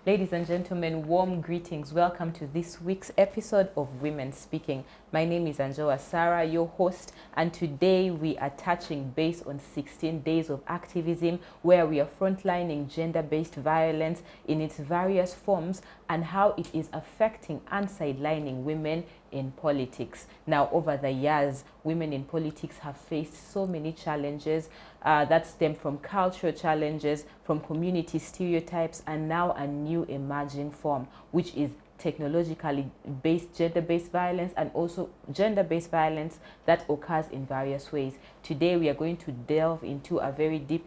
Ladies and gentlemen, warm greetings. Welcome to this week's episode of Women Speaking. My name is Anjoa Sarah, your host, and today we are touching base on 16 days of activism, where we are frontlining gender-based violence in its various forms and how it is affecting and sidelining women in politics. Now, over the years, women in politics have faced so many challenges that stem from cultural challenges, from community stereotypes, and now a new emerging form, which is technologically based gender-based violence, and also gender-based violence that occurs in various ways. Today we are going to delve into a very deep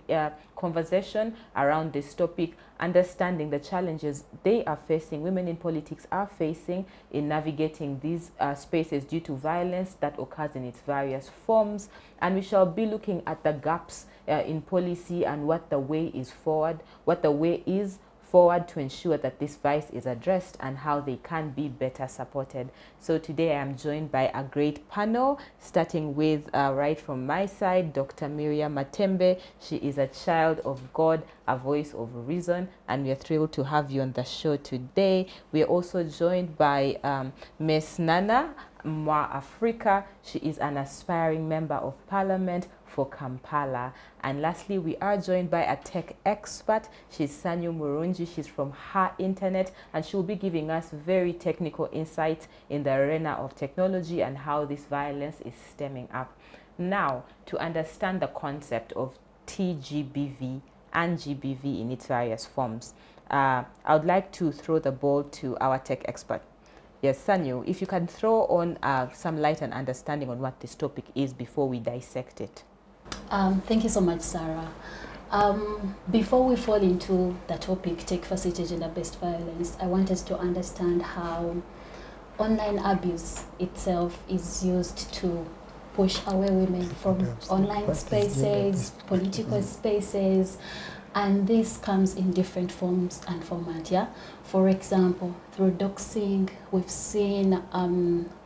conversation around this topic, understanding the challenges women in politics are facing in navigating these spaces due to violence that occurs in its various forms. And we shall be looking at the gaps in policy and what the way is forward to ensure that this vice is addressed and how they can be better supported. So today I am joined by a great panel, starting with right from my side, Dr. Miriam Matembe. She is a child of God, a voice of reason, and we are thrilled to have you on the show today. We are also joined by Ms. Nana Mwa Africa. She is an aspiring member of Parliament for Kampala. And lastly, we are joined by a tech expert. She's Sanyu Murunji. She's from Her Internet, and she'll be giving us very technical insights in the arena of technology and how this violence is stemming up. Now, to understand the concept of TGBV and GBV in its various forms, I would like to throw the ball to our tech expert. Yes, Sanyu, if you can throw on some light and understanding on what this topic is before we dissect it. Thank you so much, Sarah. Before we fall into the topic, tech facilitated gender-based violence, I wanted to understand how online abuse itself is used to push away women from online spaces, political spaces, and this comes in different forms and format. Yeah, for example, through doxing, we've seen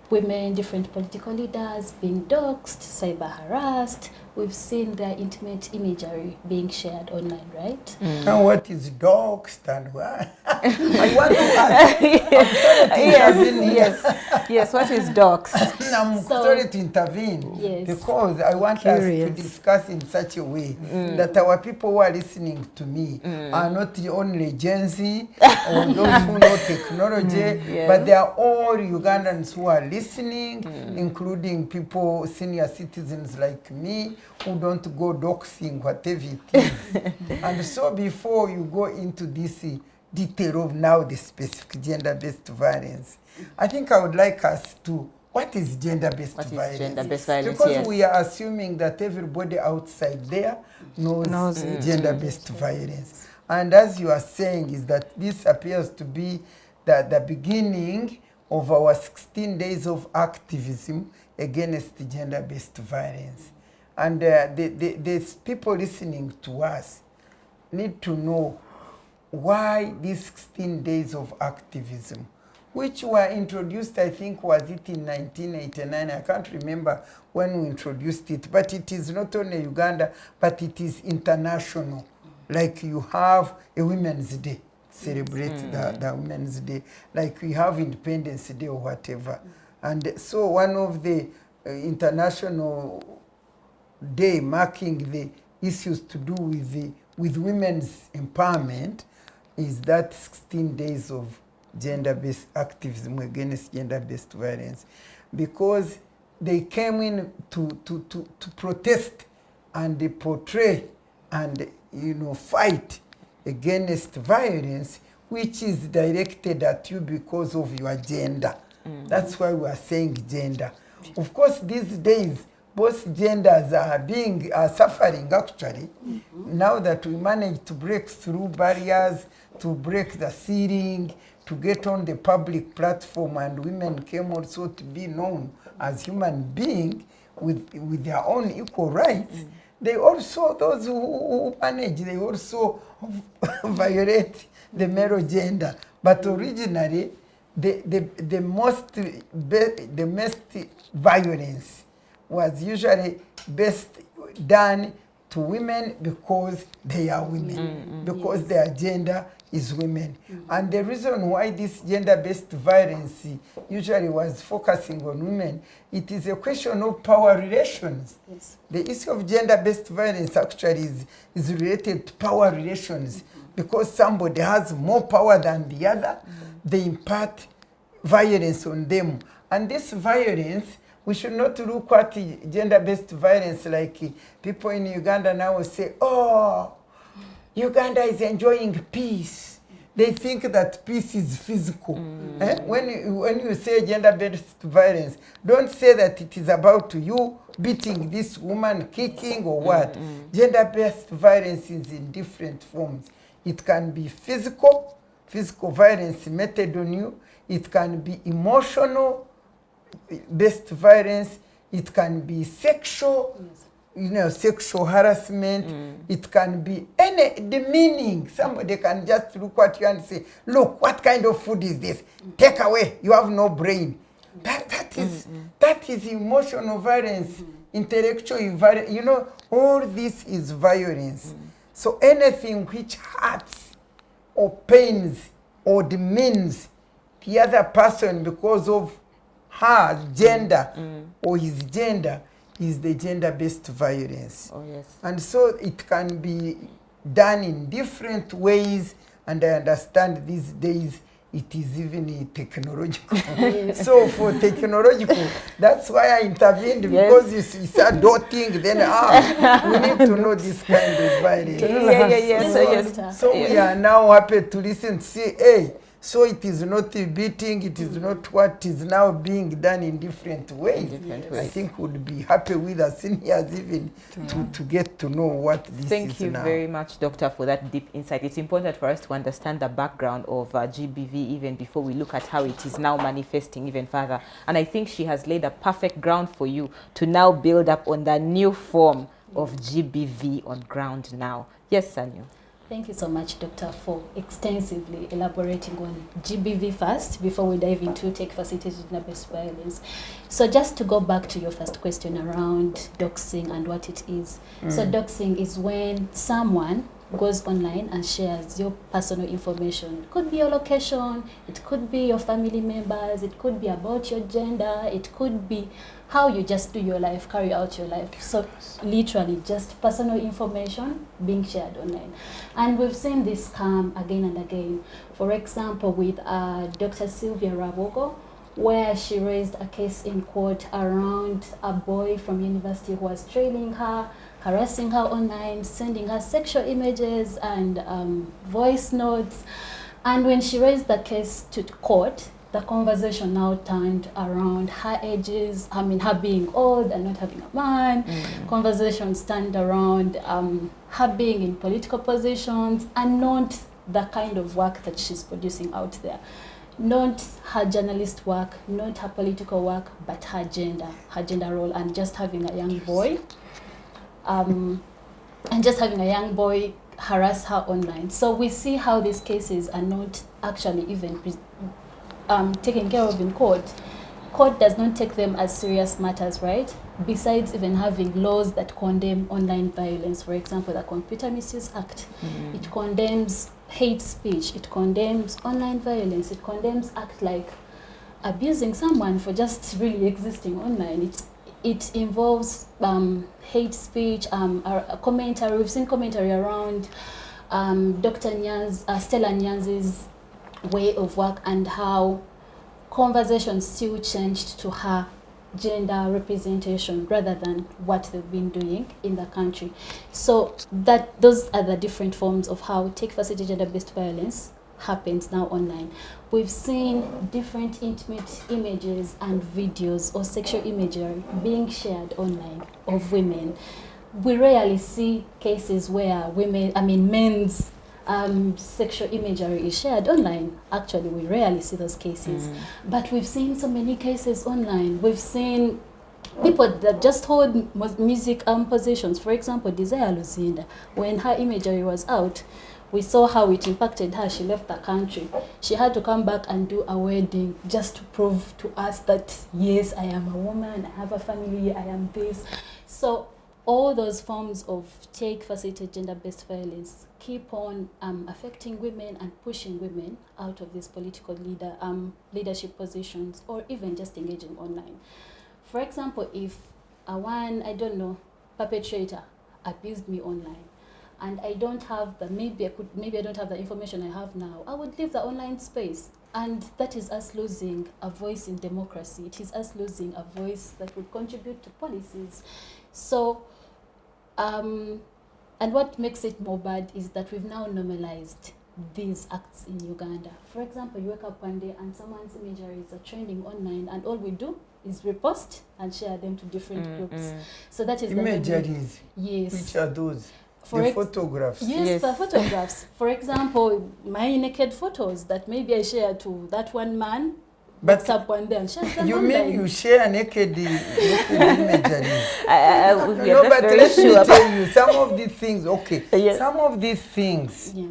women, different political leaders being doxed, cyber harassed. We've seen their intimate imagery being shared online, right? And what is doxed and what? I want to ask. Yes, what is doxed? I'm sorry to intervene, because I want us to discuss in such a way that our people who are listening to me are not the only Gen Z or those who know technology, but they are all Ugandans who are listening, including people, senior citizens like me, who don't go doxing whatever it is. And so before you go into this detail of now the specific gender-based violence, I think I would like us to, what is gender-based violence? Gender-based violence? Because we are assuming that everybody outside there knows gender-based violence. And as you are saying, is that this appears to be the beginning of our 16 days of activism against gender-based violence. And the people listening to us need to know why these 16 days of activism, which were introduced, I think, was it in 1989? I can't remember when we introduced it, but it is not only Uganda, but it is international. Like you have a Women's Day, celebrate the Women's Day, like we have Independence Day or whatever. And so one of the international day marking the issues to do with women's empowerment is that 16 days of gender-based activism against gender-based violence, because they came in to protest and portray and fight against violence which is directed at you because of your gender. That's why we are saying gender. Of course, these days both genders are suffering actually. Now that we managed to break through barriers, to break the ceiling, to get on the public platform, and women came also to be known as human beings with their own equal rights. They also, those who manage, they also violate the male gender. But originally, the most violence was usually best done to women because they are women, because their gender is women. And the reason why this gender-based violence usually was focusing on women, it is a question of power relations. Yes. The issue of gender-based violence actually is related to power relations, because somebody has more power than the other, they impart violence on them. And this violence, we should not look at gender-based violence like people in Uganda now will say, oh, Uganda is enjoying peace. They think that peace is physical. When you say gender-based violence, don't say that it is about you beating this woman, kicking or what. Gender-based violence is in different forms. It can be physical violence meted on you. It can be emotional based violence. It can be sexual, sexual harassment. It can be any demeaning. Somebody can just look at you and say, look, what kind of food is this? Take away, you have no brain. That is emotional violence, intellectual violence. All this is violence. So anything which hurts or pains or demeans the other person because of her gender or his gender is the gender-based violence. Oh, yes. And so it can be done in different ways, and I understand these days it is even technological. So for technological, that's why I intervened, because you start doting, then we need to know this kind of violence. So we are now happy to listen to say, hey, so it is not beating, it is not what is now being done in different ways. I think would be happy with our seniors even to get to know what this is now. Thank you very much, Doctor, for that deep insight. It's important for us to understand the background of GBV even before we look at how it is now manifesting even further. And I think she has laid a perfect ground for you to now build up on the new form of GBV on ground now. Yes, Sanyu. Thank you so much, Doctor, for extensively elaborating on GBV first before we dive into take facilitated gender-based violence. So just to go back to your first question around doxing and what it is. So doxing is when someone goes online and shares your personal information. It could be your location, it could be your family members, it could be about your gender, it could be how you just do your life, carry out your life. So literally just personal information being shared online. And we've seen this come again and again. For example, with Dr. Sylvia Rabogo, where she raised a case in court around a boy from university who was trailing her, harassing her online, sending her sexual images and voice notes. And when she raised the case to court, the conversation now turned around her ages, her being old and not having a man. Conversations turned around her being in political positions and not the kind of work that she's producing out there. Not her journalist work, not her political work, but her gender role, and just having a young boy. Harass her online. So we see how these cases are not actually even taken care of in court. Court does not take them as serious matters, right? Besides even having laws that condemn online violence, for example, the Computer Misuse Act, it condemns hate speech, it condemns online violence, it condemns acts like abusing someone for just really existing online. It involves hate speech, a commentary. We've seen commentary around Dr. Stella Nyanzi's way of work and how conversations still changed to her gender representation rather than what they've been doing in the country. So those are the different forms of how take-facilitated gender-based violence happens now online. We've seen different intimate images and videos or sexual imagery being shared online of women. We rarely see cases where men's sexual imagery is shared online. Actually, we rarely see those cases. But we've seen so many cases online. We've seen people that just hold music positions. For example, Desire Lucinda, when her imagery was out, we saw how it impacted her. She left the country. She had to come back and do a wedding just to prove to us that, yes, I am a woman, I have a family, I am this. So all those forms of tech-facilitated gender-based violence keep on affecting women and pushing women out of these political leadership positions, or even just engaging online. For example, if I don't know, perpetrator abused me online, and I don't have maybe I don't have the information I have now, I would leave the online space. And that is us losing a voice in democracy. It is us losing a voice that would contribute to policies. So, and what makes it more bad is that we've now normalized these acts in Uganda. For example, you wake up one day and someone's imageries are trending online, and all we do is repost and share them to different groups. So that is imageries. Yes. Which are those? The photographs. Yes, the photographs. For example, my naked photos that maybe I share to that one man. But up one day and share them you online. mean you share naked imageries? No, but let me tell you, some of these things, okay, Yes. some of these things, Yeah.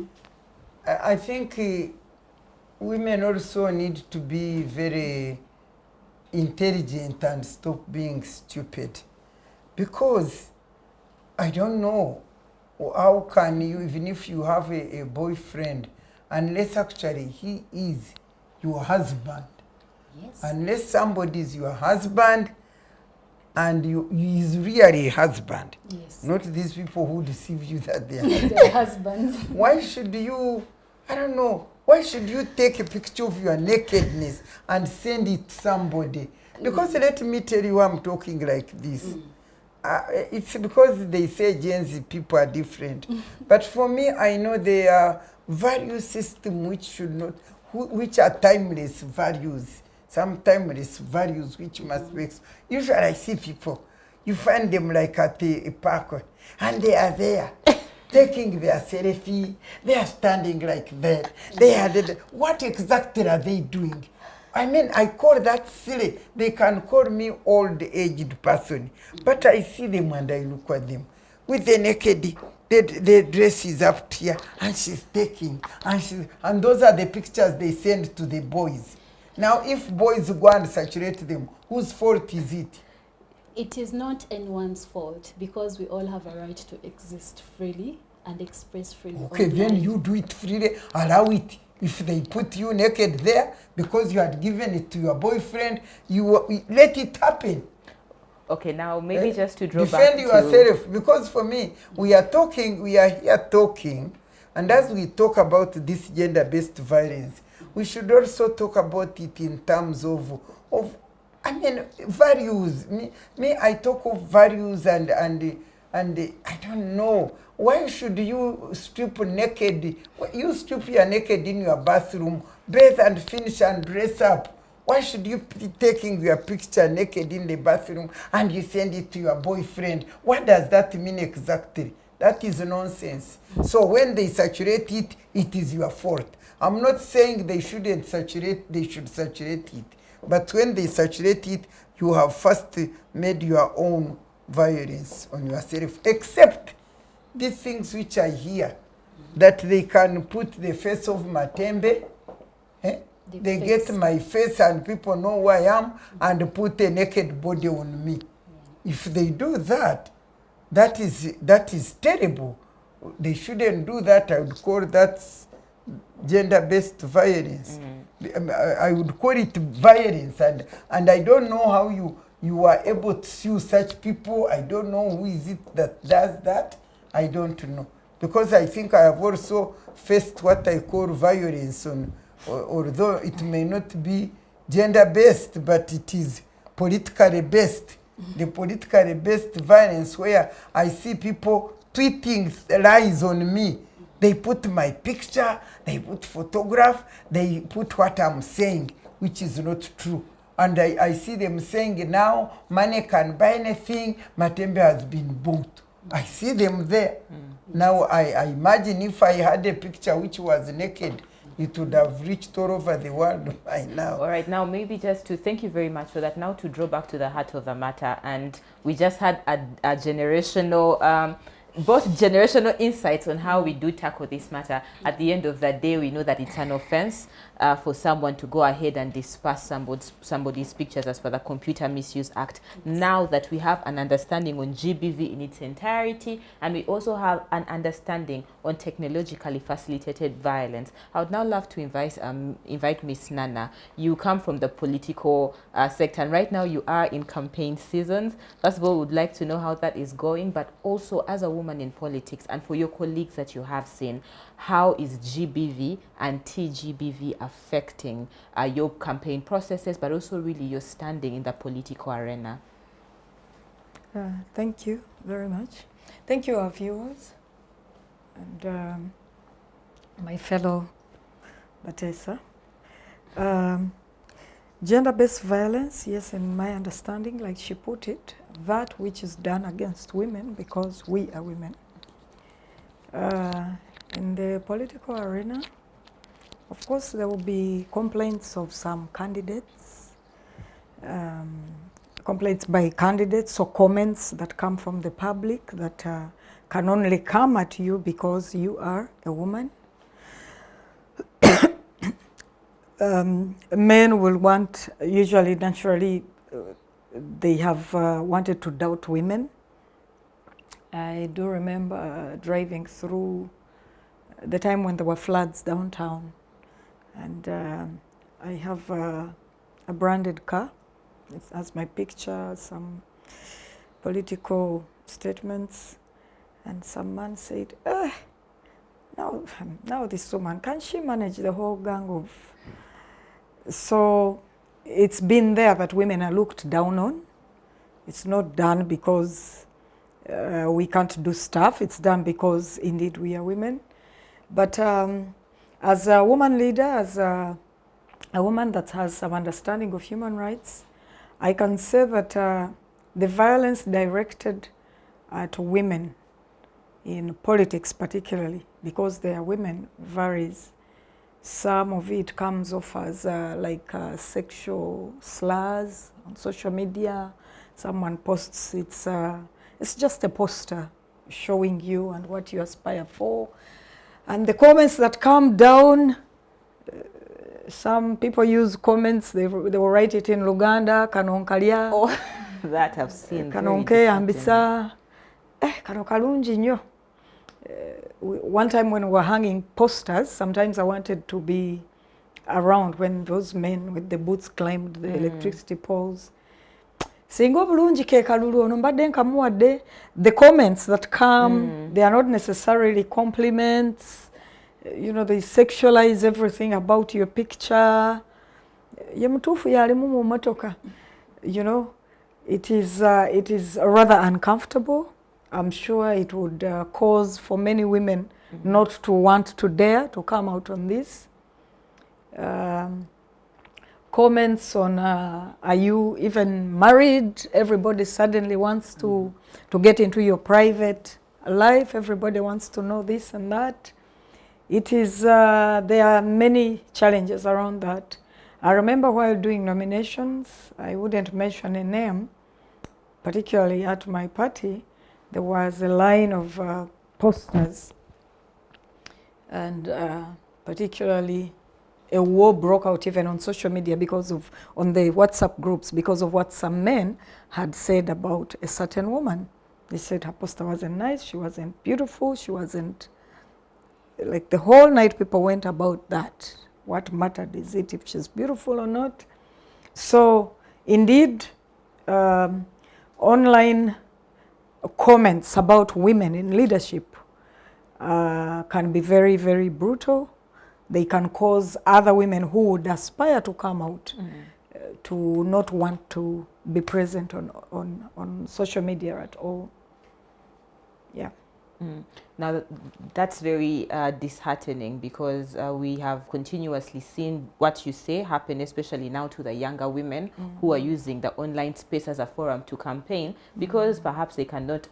I think women also need to be very intelligent and stop being stupid. Because I don't know, how can you, even if you have a boyfriend, unless actually he is your husband, Yes. unless somebody is your husband and he is really a husband, Yes. not these people who deceive you that they are Their husbands. why should you, I don't know, why should you take a picture of your nakedness and send it to somebody? Because let me tell you why I'm talking like this. It's because they say Gen Z people are different. But for me, I know there are value systems which should not, which are timeless values. Some timeless values which must be. Usually I see people, you find them like at a park, and they are there taking their selfie. They are standing like that. They are what exactly are they doing? I mean, I call that silly. They can call me old-aged person, but I see them and I look at them with the naked. The dress is up here, and she's taking, and those are the pictures they send to the boys. Now, if boys go and saturate them, whose fault is it? It is not anyone's fault, because we all have a right to exist freely and express freely. Okay, online. then you do it freely, allow it. If they put you naked there because you had given it to your boyfriend, you let it happen. Okay, now maybe just to draw Defend back yourself, because for me, we are here talking, and as we talk about this gender-based violence, we should also talk about it in terms of I mean, values. Me, I talk of values and I don't know. Why should you strip naked? You strip your naked in your bathroom, bathe and finish and dress up. Why should you be taking your picture naked in the bathroom and you send it to your boyfriend? What does that mean exactly? That is nonsense. So when they saturate it, it is your fault. I'm not saying they shouldn't saturate, they should saturate it. But when they saturate it, you have first made your own violence on yourself. Except these things which I hear, that they can put the face of Matembe, they get my face and people know who I am, and put a naked body on me. If they do that, that is terrible. They shouldn't do that. I would call that gender-based violence. I would call it violence, and I don't know how you are able to sue such people. I don't know who is it that does that. I don't know. Because I think I have also faced what I call violence, although it may not be gender-based, but it is politically based. The politically based violence where I see people tweeting lies on me. They put my picture, they put photograph, they put what I'm saying, which is not true. And I see them saying now, money can buy anything, Matembe has been bought. I see them there. Now I imagine if I had a picture which was naked, it would have reached all over the world by now. All right, now maybe just to thank you very much for that. Now to draw back to the heart of the matter, and we just had a generational both generational insights on how we do tackle this matter. At the end of the day, we know that it's an offense for someone to go ahead and disperse somebody's pictures as per the Computer Misuse Act. Now that we have an understanding on GBV in its entirety, and we also have an understanding on technologically facilitated violence, I would now love to invite Miss Nana. You come from the political sector, and right now you are in campaign seasons. First of all, we would like to know how that is going, but also as a woman in politics, and for your colleagues that you have seen, how is GBV and TGBV affecting your campaign processes, but also really your standing in the political arena? Thank you very much. Thank you, our viewers, and my fellow Batesa. Gender-based violence, yes, in my understanding, like she put it, that which is done against women because we are women. In the political arena, of course, there will be complaints of some candidates, complaints by candidates or comments that come from the public that can only come at you because you are a woman. Men will want, usually, naturally, they have wanted to doubt women. I do remember driving through the time when there were floods downtown, and I have a branded car. It has my picture, some political statements, and some man said, now this woman, can she manage the whole gang of... So it's been there that women are looked down on. It's not done because we can't do stuff. It's done because indeed we are women. But as a woman leader, as a woman that has some understanding of human rights, I can say that the violence directed at women in politics particularly, because they are women, varies. Some of it comes off as sexual slurs on social media. Someone posts, it's just a poster showing you and what you aspire for. And the comments that come down, some people use comments, they will write it in Luganda, kanonkalya. Oh, that I've seen. Kanonke ambisa, kano kalungi nnyo. One time when we were hanging posters, sometimes I wanted to be around when those men with the boots climbed the electricity poles. Singa obulungi ke kalulu ono mbadde nkamuwadde. The comments that come, they are not necessarily compliments. You know, they sexualize everything about your picture. Ye mutuufu yalimu mu motoka. You know, it is rather uncomfortable. I'm sure it would cause for many women not to want to dare to come out on this. Comments on, are you even married? Everybody suddenly wants to get into your private life. Everybody wants to know this and that. It is, there are many challenges around that. I remember while doing nominations, I wouldn't mention a name, particularly at my party, there was a line of posters, and particularly a war broke out even on social media on the WhatsApp groups because of what some men had said about a certain woman. They said her poster wasn't nice, she wasn't beautiful, she wasn't, like the whole night people went about that. What mattered is it if she's beautiful or not? So indeed, online comments about women in leadership can be very, very brutal. They can cause other women who would aspire to come out to not want to be present on social media at all. Yeah. Now, that's very disheartening, because we have continuously seen what you say happen, especially now to the younger women who are using the online space as a forum to campaign, because perhaps they cannot,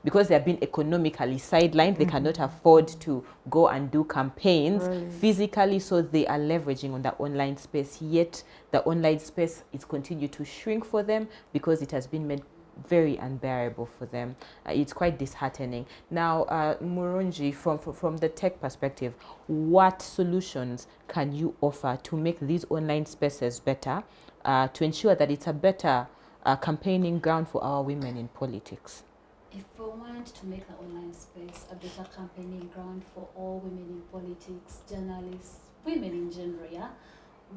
because they have been economically sidelined, they cannot afford to go and do campaigns physically, so they are leveraging on the online space, yet the online space is continued to shrink for them because it has been made very unbearable for them. It's quite disheartening. Now, Murunji, from the tech perspective, what solutions can you offer to make these online spaces better, to ensure that it's a better campaigning ground for our women in politics? If we want to make the online space a better campaigning ground for all women in politics, journalists, women in general, yeah,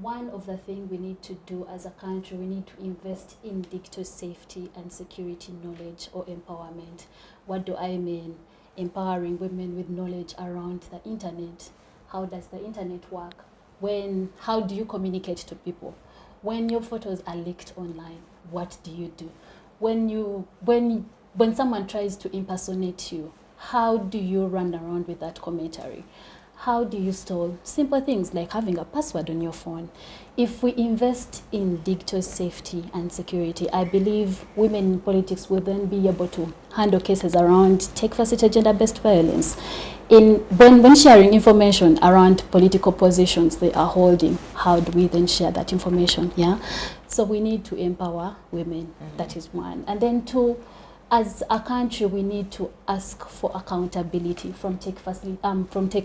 one of the things we need to do as a country, we need to invest in digital safety and security knowledge or empowerment. What do I mean? Empowering women with knowledge around the internet. How does the internet work? How do you communicate to people? When your photos are leaked online, what do you do? When someone tries to impersonate you, how do you run around with that commentary? How do you store simple things like having a password on your phone? If we invest in digital safety and security, I believe women in politics will then be able to handle cases around tech-facilitated gender-based violence. When sharing information around political positions they are holding, how do we then share that information? Yeah, so we need to empower women. Mm-hmm. That is one. And then two, as a country, we need to ask for accountability from tech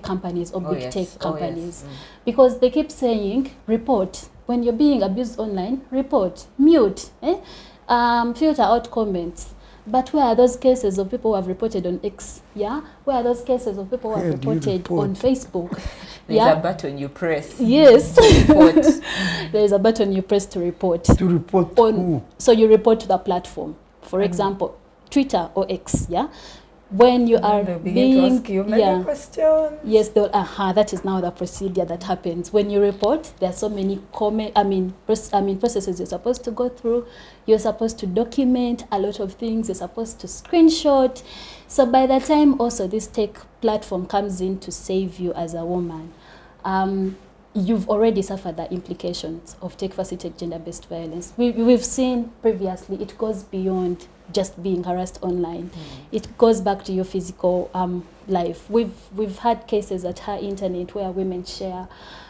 companies or big tech companies, because they keep saying report when you're being abused online, report, mute, filter out comments. But where are those cases of people who have reported on X? Yeah, where are those cases of people who have reported on Facebook? There's a button you press. Yes, there is a button you press to report. To report on who? So you report to the platform. For example, Twitter or X, yeah? When you are being to ask you many questions. Yes, that is now the procedure that happens. When you report, there are so many processes you're supposed to go through. You're supposed to document a lot of things. You're supposed to screenshot. So by the time also this tech platform comes in to save you as a woman, you've already suffered the implications of tech-facilitated gender-based violence. We've seen previously, it goes beyond just being harassed online. It goes back to your physical life. We've had cases at Her Internet where women share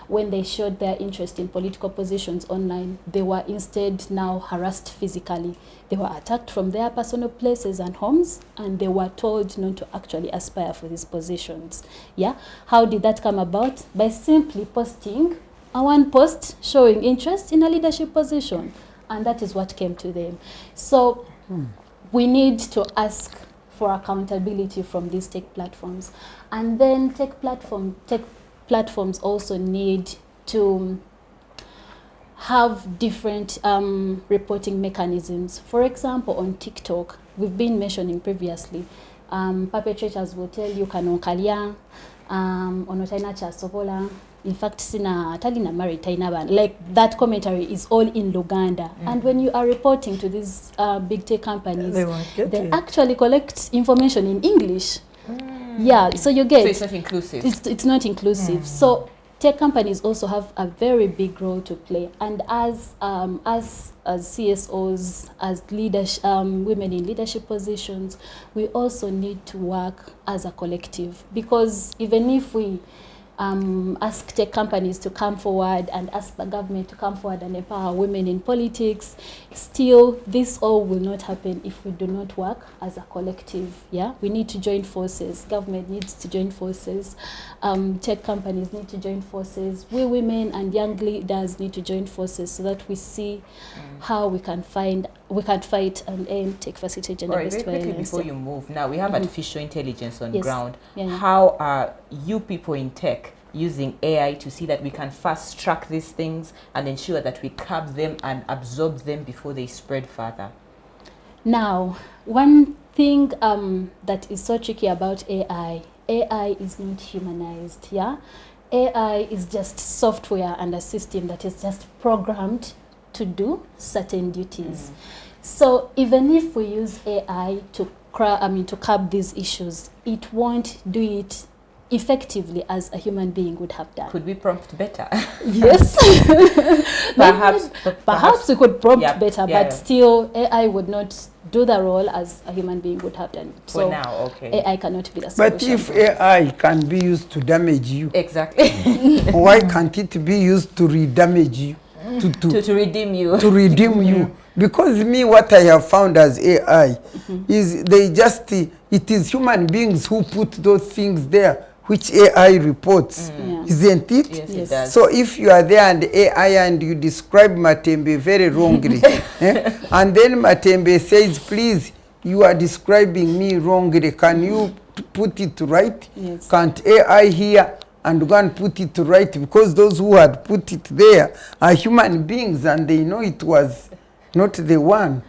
when they showed their interest in political positions online, they were instead now harassed physically. They were attacked from their personal places and homes, and they were told not to actually aspire for these positions. Yeah, how did that come about? By simply posting one post showing interest in a leadership position, and that is what came to them. So we need to ask for accountability from these tech platforms. And then tech platforms also need to have different reporting mechanisms. For example, on TikTok, we've been mentioning previously, perpetrators will tell you kanonkalia, onotaina cha sobola. In fact, sina talina married tainaban. Like that commentary is all in Luganda. And when you are reporting to these big tech companies, they actually collect information in English. Yeah, so you get. So it's not inclusive. It's not inclusive. So tech companies also have a very big role to play. And as CSOs, as women in leadership positions, we also need to work as a collective, because even if we ask tech companies to come forward and ask the government to come forward and empower women in politics, still this all will not happen if we do not work as a collective. Yeah, we need to join forces. Government needs to join forces. Tech companies need to join forces. We women and young leaders need to join forces so that we see how we can fight and end tech-facilitated gender-based violence. Quickly before you move, now we have artificial intelligence on ground. How are you people in tech using AI to see that we can fast track these things and ensure that we curb them and absorb them before they spread further? Now, one thing that is so tricky about AI is not humanized. Yeah, AI is just software and a system that is just programmed to do certain duties. So even if we use AI to curb these issues, it won't do it effectively as a human being would have done. Could we prompt better? Yes. Perhaps we could prompt better, but still AI would not do the role as a human being would have done. So for now, okay. AI cannot be the solution. But if AI can be used to damage you, exactly. why can't it be used to re-damage you? to redeem you. To redeem you. Because me, what I have found as AI is they just, it is human beings who put those things there, which AI reports, isn't it? Yes, it does. So if you are there and AI and you describe Matembe very wrongly, and then Matembe says, please, you are describing me wrongly, can you put it right? Yes. Can't AI here and go and put it right? Because those who had put it there are human beings and they know it was not the one.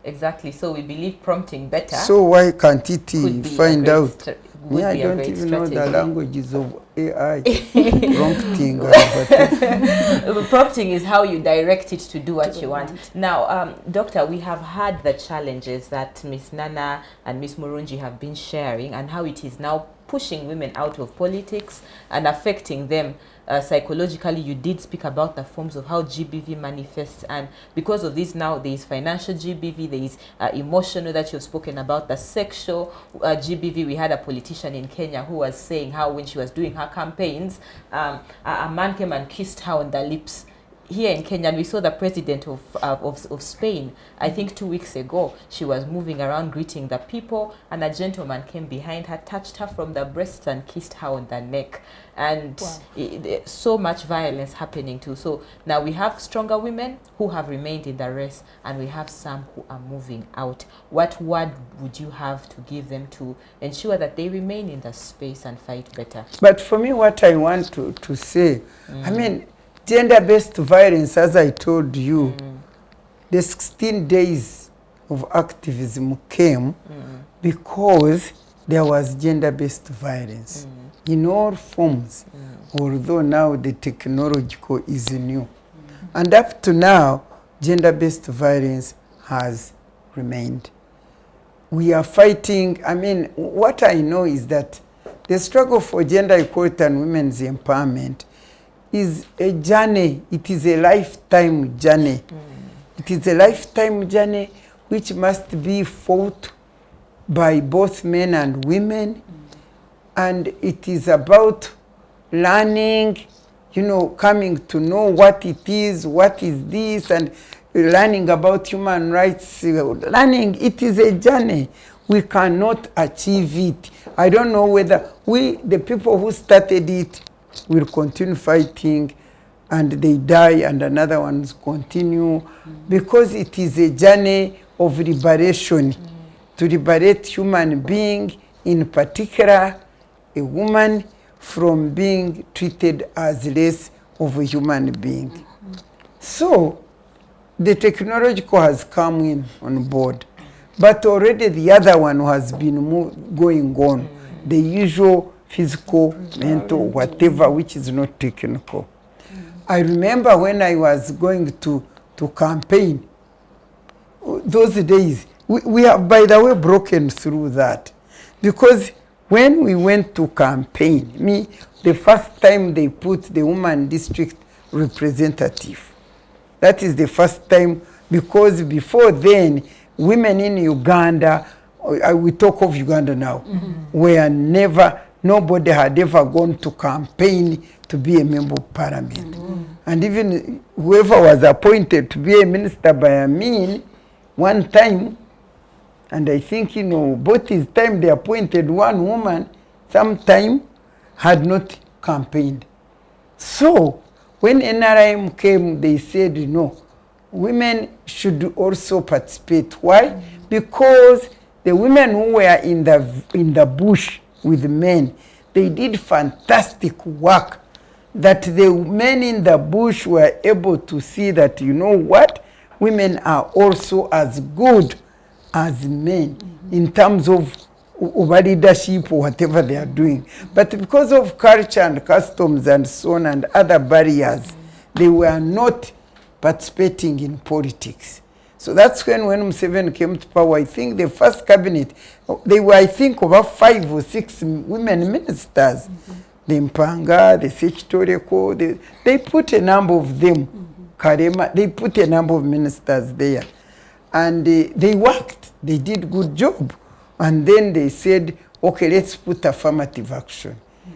Exactly. So we believe prompting better. So why can't it could be find out? would I be a don't great even know the strategy. languages of AI. Prompting. But Prompting is how you direct it to do what you want. Now, Doctor, we have had the challenges that Miss Nana and Miss Murungi have been sharing and how it is now pushing women out of politics and affecting them psychologically. You did speak about the forms of how GBV manifests, and because of this now there is financial GBV, there is emotional that you've spoken about, the sexual GBV. We had a politician in Kenya who was saying how when she was doing her campaigns, a man came and kissed her on the lips. Here in Kenya, and we saw the president of Spain, I think 2 weeks ago, she was moving around greeting the people, and a gentleman came behind her, touched her from the breasts and kissed her on the neck. And so much violence happening too. So now we have stronger women who have remained in the race, and we have some who are moving out. What word would you have to give them to ensure that they remain in the space and fight better? But for me, what I want to say, I mean, gender-based violence, as I told you, the 16 days of activism came because there was gender-based violence in all forms, although now the technological is new. And up to now, gender-based violence has remained. We are fighting, I mean, what I know is that the struggle for gender equality and women's empowerment is a journey. It is a lifetime journey. It is a lifetime journey which must be fought by both men and women. And it is about learning, you know, coming to know what it is this, and learning about human rights, learning. It is a journey. We cannot achieve it. I don't know whether the people who started it, will continue fighting and they die and another ones continue, because it is a journey of liberation, to liberate human being, in particular a woman, from being treated as less of a human being. So the technological has come in on board, but already the other one has been going on, the usual physical, mental, whatever, which is not technical. I remember when I was going to campaign, those days, we have, by the way, broken through that. Because when we went to campaign, the first time they put the woman district representative. That is the first time, because before then, women in Uganda, we talk of Uganda now, were never, nobody had ever gone to campaign to be a member of parliament. And even whoever was appointed to be a minister by Amin, one time, and I think, you know, both his time they appointed one woman, sometime had not campaigned. So when NRM came, they said, no, women should also participate. Why? Because the women who were in the bush with men, they did fantastic work, that the men in the bush were able to see that, you know what, women are also as good as men in terms of leadership or whatever they are doing. But because of culture and customs and so on and other barriers, they were not participating in politics. So that's when Museveni came to power, I think the first cabinet, they were, I think, over 5 or 6 women ministers. The Mpanga, the Sechitoreko, they put a number of them. Karema, they put a number of ministers there. And they worked, they did good job. And then they said, okay, let's put affirmative action.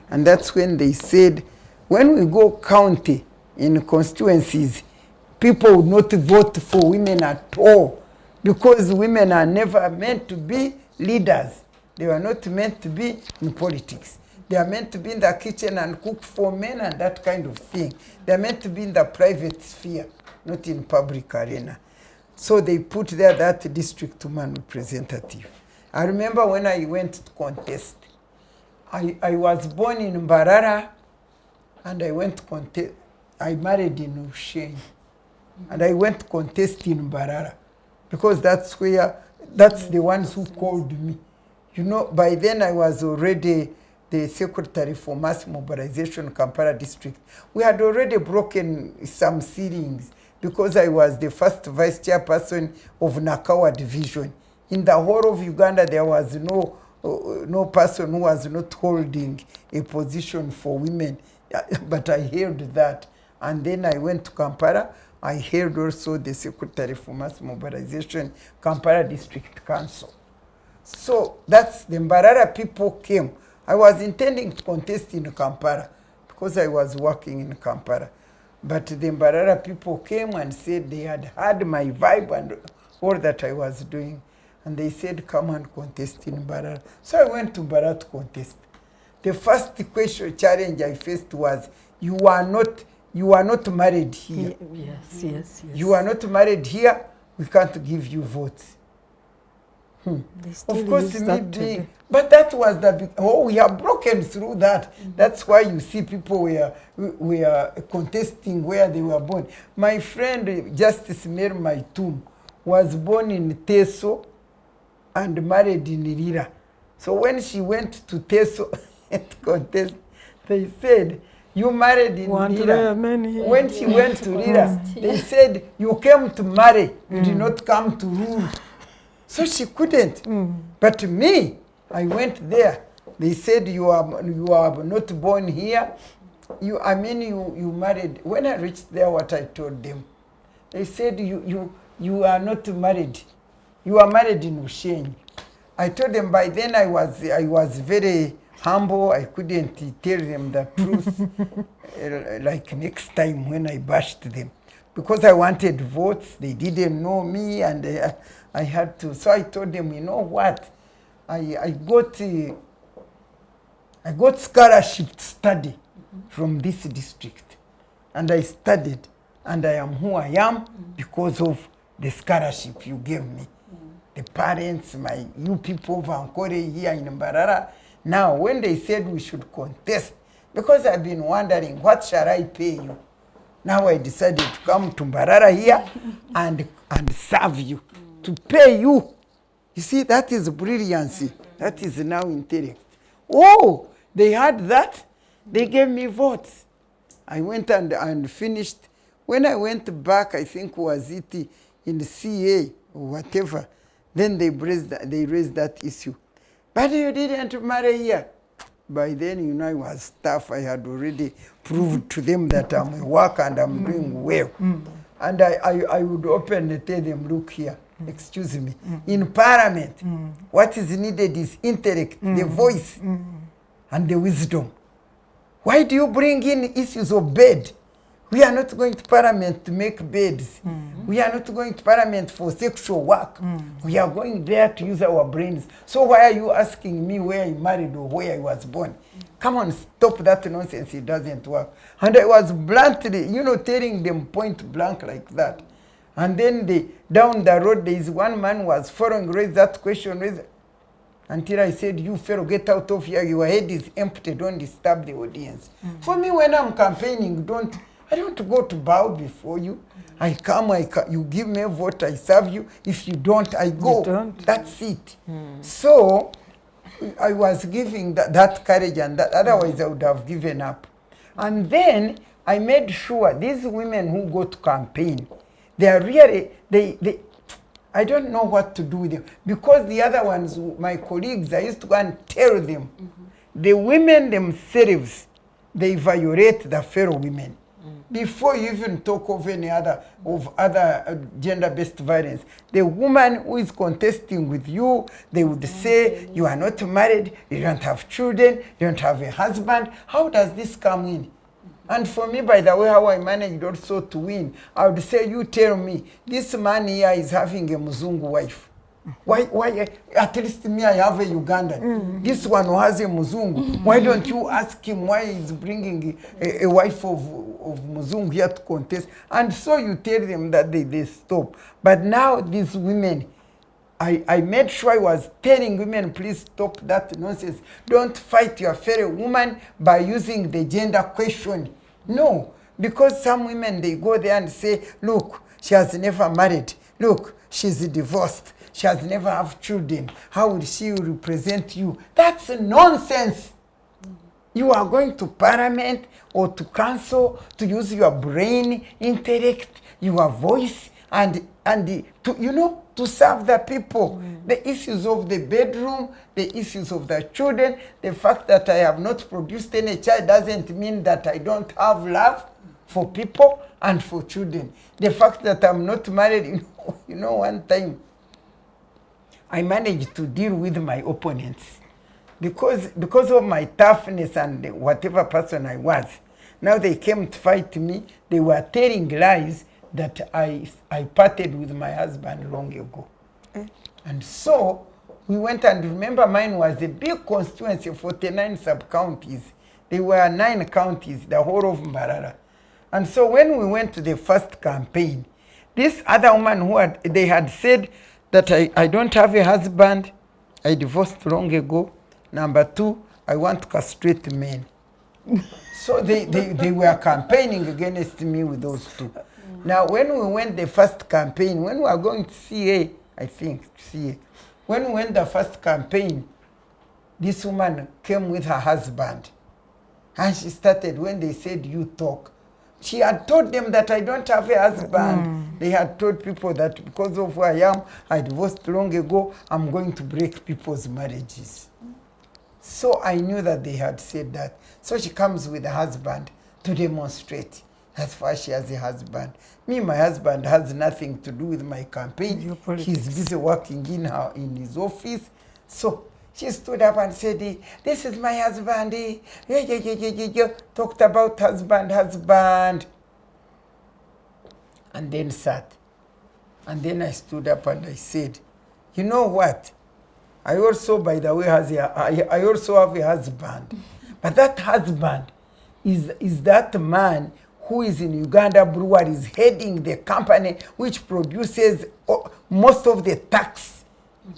And that's when they said, when we go county in constituencies, people would not vote for women at all, because women are never meant to be leaders. They were not meant to be in politics. They are meant to be in the kitchen and cook for men and that kind of thing. They are meant to be in the private sphere, not in public arena. So they put there that district woman representative. I remember when I went to contest. I was born in Mbarara, and I went to contest. I married in Ushenyi, and I went to contest in Mbarara, because that's the ones who called me. You know, by then I was already the secretary for mass mobilization, Kampala district. We had already broken some ceilings, because I was the first vice chairperson of Nakawa division. In the whole of Uganda, there was no person who was not holding a position for women, but I held that. And then I went to Kampala. I held also the secretary for mass mobilization, Kampala district council. So that's the Mbarara people came. I was intending to contest in Kampala, because I was working in Kampala. But the Mbarara people came and said they had heard my vibe and all that I was doing. And they said, come and contest in Mbarara. So I went to Mbarara to contest. The first question challenge I faced was, you are not married here. Yes. You are not married here, we can't give you votes. Of course, me being, but that was the big, we have broken through that. That's why you see people were contesting where they were born. My friend Justice Mary Maitum was born in Teso and married in Lira. So when she went to Teso to contest, they said, you married in Lira. When she went to Lira, they said, you came to marry, you did not come to rule. So she couldn't. But me, I went there. They said, you are not born here. You married. When I reached there, what I told them, they said, you are not married. You are married in Ushenyi. I told them by then I was very humble. I couldn't tell them the truth. Like next time when I bashed them, because I wanted votes, they didn't know me, and I had to. So I told them, you know what? I got scholarship to study from this district, and I studied, and I am who I am because of the scholarship you gave me. The parents, you people of Ankore here in Mbarara. Now, when they said we should contest, because I've been wondering, what shall I pay you? Now I decided to come to Mbarara here and serve you, to pay you. You see, that is brilliancy. That is now intellect. Oh, they had that. They gave me votes. I went and finished. When I went back, I think was it in the CA or whatever, then they raised that issue. But you didn't marry here. By then, I was tough. I had already proved to them that I'm a worker and I'm doing well. And I would openly tell them, look here, excuse me, in Parliament, what is needed is intellect, the voice, and the wisdom. Why do you bring in issues of bed? We are not going to Parliament to make beds. We are not going to Parliament for sexual work. We are going there to use our brains. So why are you asking me where I married or where I was born? Come on, stop that nonsense. It doesn't work. And I was bluntly, telling them point blank like that. And then down the road, there is one man who was following, raised that question, until I said, you fellow, get out of here. Your head is empty. Don't disturb the audience. For me, when I'm campaigning, I don't go to bow before you. I come, you give me a vote, I serve you. If you don't, I go. You don't. That's it. So I was giving that courage, and that otherwise I would have given up. And then I made sure these women who go to campaign, they are really, I don't know what to do with them. Because the other ones, my colleagues, I used to go and tell them, the women themselves, they violate the fellow women. Before you even talk of other gender-based violence, the woman who is contesting with you, they would say, you are not married, you don't have children, you don't have a husband. How does this come in? And for me, by the way, how I managed also to win, I would say, you tell me, this man here is having a Muzungu wife. Why, at least me, I have a Ugandan. This one who has a Muzungu. Why don't you ask him why he's bringing a wife of Muzungu here to contest? And so you tell them that they stop. But now these women, I made sure I was telling women, please stop that nonsense. Don't fight your fellow woman by using the gender question. No, because some women, they go there and say, look, she has never married. Look, she's divorced. She has never have children. How will she represent you? That's nonsense. You are going to parliament or to council to use your brain, intellect, your voice, and to serve the people. The issues of the bedroom, the issues of the children, the fact that I have not produced any child doesn't mean that I don't have love for people and for children. The fact that I'm not married, one time I managed to deal with my opponents because of my toughness and whatever person I was. Now they came to fight me. They were telling lies that I parted with my husband long ago. And so we went, and remember, mine was a big constituency, 49 sub-counties. There were 9 counties, the whole of Mbarara. And so when we went to the first campaign, this other woman they had said that I don't have a husband, I divorced long ago. Number 2, I want to castrate men. So they were campaigning against me with those 2. Now, when we went the first campaign, when we were going to CA, when we went the first campaign, this woman came with her husband. And she started, when they said, you talk, she had told them that I don't have a husband. They had told people that because of who I am, I divorced long ago, I'm going to break people's marriages. So I knew that they had said that. So she comes with a husband to demonstrate. As far as she has a husband. Me, my husband has nothing to do with my campaign. He's busy working in his office. So she stood up and said, this is my husband. Talked about husband. And then sat. And then I stood up and I said, you know what? I also, by the way, I also have a husband. But that husband is that man who is in Uganda Brewer, is heading the company which produces most of the tax.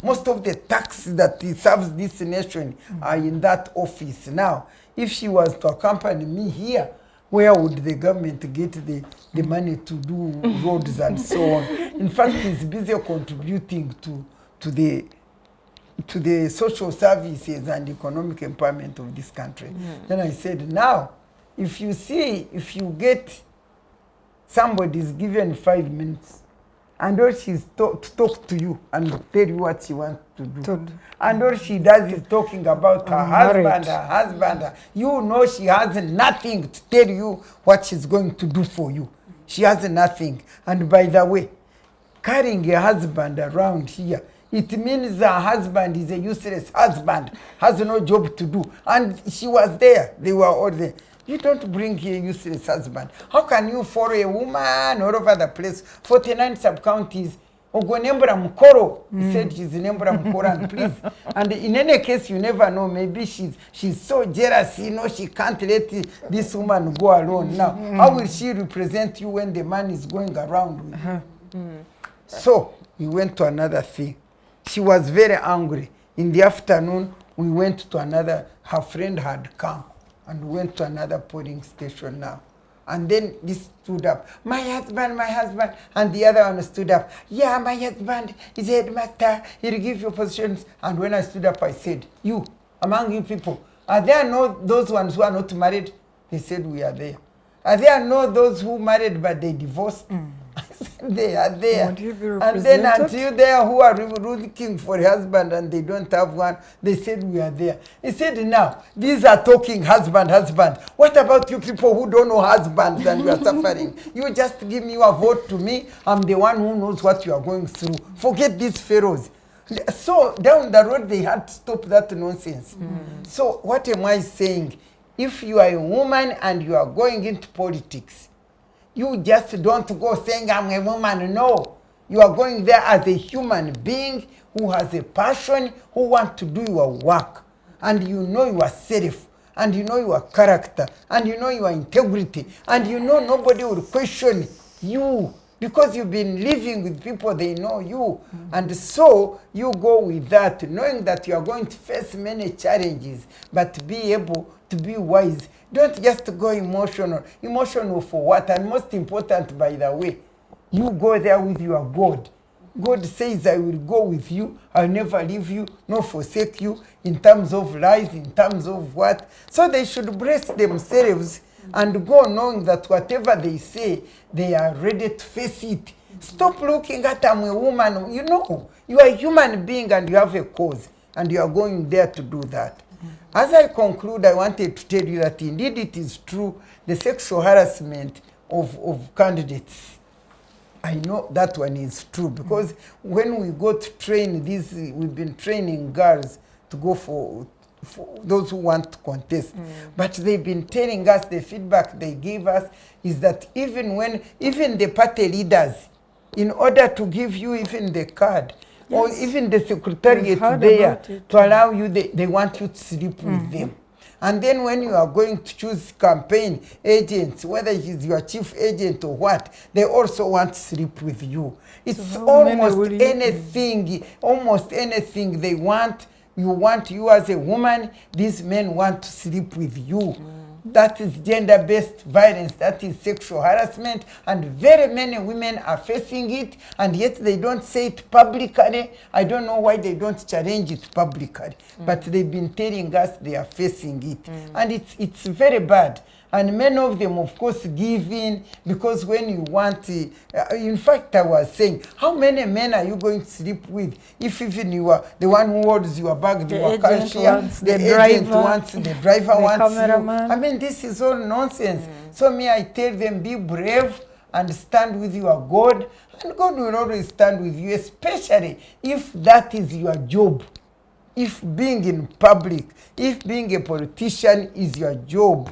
Most of the tax that serves this nation are in that office. Now, if she was to accompany me here, where would the government get the money to do roads and so on? In fact, he's busy contributing to the social services and economic empowerment of this country. Then I said, now, if you get somebody's given 5 minutes, and all she's to talk to you and tell you what she wants to do. And all she does is talking about her husband. You know she has nothing to tell you what she's going to do for you. She has nothing. And by the way, carrying a husband around here, it means her husband is a useless husband, has no job to do. And she was there. They were all there. You don't bring here useless husband. How can you follow a woman all over the place? 49 sub-counties. Ogonembra Mkoro. He said she's Nembra Mkoro, and please. And in any case, you never know. Maybe she's so jealous, she can't let this woman go alone. Now, how will she represent you when the man is going around with you? So, we went to another thing. She was very angry. In the afternoon, we went to another, her friend had come. And went to another polling station now. And then this stood up, my husband, and the other one stood up, yeah, my husband is a headmaster, he'll give you positions. And when I stood up, I said, you, among you people, are there no those ones who are not married? They said, we are there. Are there no those who married but they divorced? I said, they are there. And then until there who are looking for a husband and they don't have one, they said, we are there. He said, now, these are talking husband. What about you people who don't know husbands and you are suffering? You just give me your vote to me. I'm the one who knows what you are going through. Forget these pharaohs. So down the road, they had to stop that nonsense. So what am I saying? if you are a woman and you are going into politics, you just don't go saying, I'm a woman. No. You are going there as a human being who has a passion, who wants to do your work. And you know yourself, and you know your character, and you know your integrity, and you know nobody will question you because you've been living with people, they know you. And so you go with that, knowing that you are going to face many challenges, but be able to be wise. Don't just go emotional. Emotional for what? And most important, by the way, you go there with your God. God says, I will go with you. I'll never leave you, nor forsake you, in terms of lies, in terms of what. So they should brace themselves and go knowing that whatever they say, they are ready to face it. Stop looking at I'm a woman. You know, you are a human being and you have a cause, and you are going there to do that. As I conclude, I wanted to tell you that indeed it is true, the sexual harassment of candidates. I know that one is true because when we go to train these, we've been training girls to go for those who want to contest. But they've been telling us, the feedback they give us is that even the party leaders, in order to give you even the card, or even the secretariat there to allow you, they want you to sleep with them. And then when you are going to choose campaign agents, whether he's your chief agent or what, they also want to sleep with you. It's almost anything they want. You as a woman, these men want to sleep with you. That is gender-based violence, that is sexual harassment, and very many women are facing it, and yet they don't say it publicly. I don't know why they don't challenge it publicly, but they've been telling us they are facing it, and it's very bad. And many of them, of course, give in because when you want to, in fact, I was saying, how many men are you going to sleep with if even you are the one who holds your bag, your cashier, the agent wants, the driver wants you. I mean, this is all nonsense. So me, I tell them, be brave and stand with your God, and God will always stand with you, especially if that is your job. If being in public, if being a politician is your job,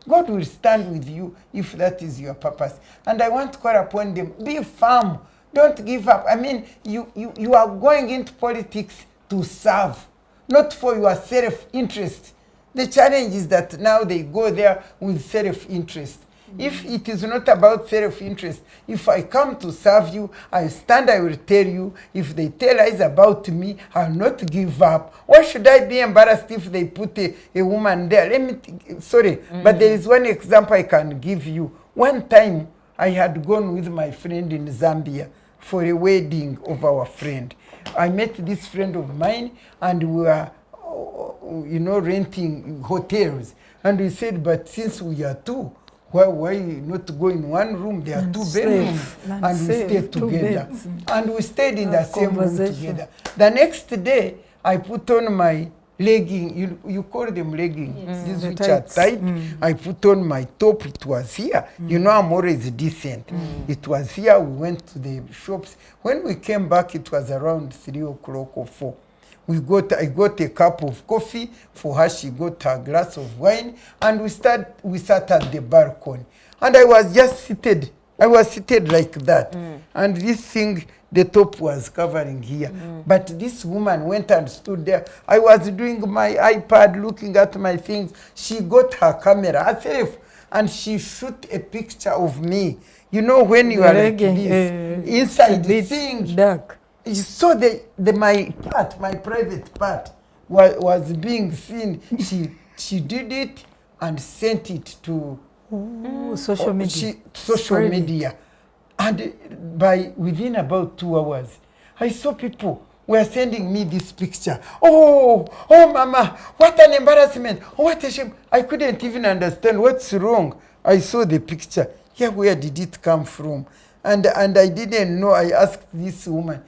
God will stand with you if that is your purpose. And I want to call upon them, be firm, don't give up. I mean, you are going into politics to serve, not for your self-interest. The challenge is that now they go there with self-interest. If it is not about self-interest, if I come to serve you, I stand, I will tell you. If they tell lies about me, I'll not give up. Why should I be embarrassed if they put a woman there? But there is one example I can give you. One time, I had gone with my friend in Zambia for a wedding of our friend. I met this friend of mine, and we were, renting hotels. And we said, but since we are two, why not go in one room? There are two bedrooms, and we stayed together. And we stayed in the same room together. The next day, I put on my legging, you call them leggings, these which are tight. I put on my top, it was here. You know, I'm always decent. It was here, we went to the shops. When we came back, it was around 3 o'clock or 4. I got a cup of coffee for her, she got a glass of wine, and we sat at the balcony. And I was just seated. I was seated like that. And this thing, the top was covering here. But this woman went and stood there. I was doing my iPad, looking at my things. She got her camera herself, and she shoot a picture of me. You know, when you are like this, inside the thing, dark. So my private part was being seen. She did it and sent it to social media. Social media. And within about 2 hours, I saw people were sending me this picture. Oh, mama, what an embarrassment. Oh, what a shame. I couldn't even understand what's wrong. I saw the picture. Yeah, where did it come from? And I didn't know. I asked this woman,